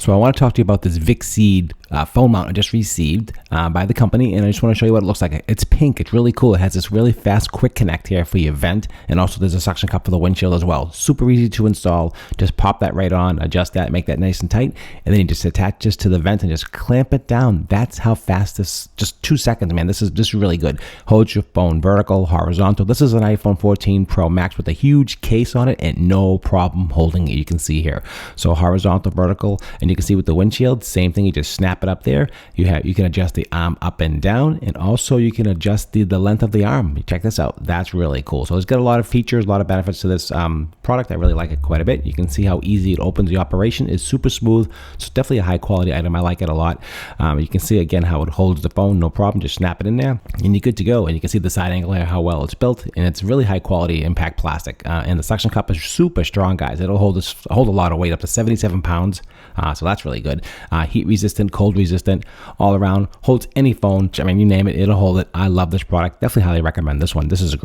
So I want to talk to you about this VICSEED phone mount I just received by the company, and I just want to show you what it looks like. It's pink. It's really cool. It has this really fast quick connect here for your vent, and also there's a suction cup for the windshield as well. Super easy to install. Just pop that right on, adjust that, make that nice and tight, and then you just attach this to the vent and just clamp it down. That's how fast this, just 2 seconds, man. This is really good. Holds your phone vertical, horizontal. This is an iPhone 14 Pro Max with a huge case on it and no problem holding it. You can see here. So horizontal, vertical, and you can see with the windshield, same thing. You just snap it up there. You can adjust the arm up and down, and also you can adjust the length of the arm. Check this out. That's really cool. So it's got a lot of features, a lot of benefits to this product. I really like it quite a bit. You can see how easy it opens. The operation is super smooth. It's definitely a high quality item. I like it a lot. You can see again how it holds the phone, no problem. Just snap it in there and you're good to go. And you can see the side angle here, how well it's built, and it's really high quality impact plastic. And the suction cup is super strong, guys. It'll hold a lot of weight, up to 77 pounds. So that's really good. Heat resistant, cold resistant, all around. Holds any phone. I mean, you name it, it'll hold it. I love this product. Definitely highly recommend this one. This is a great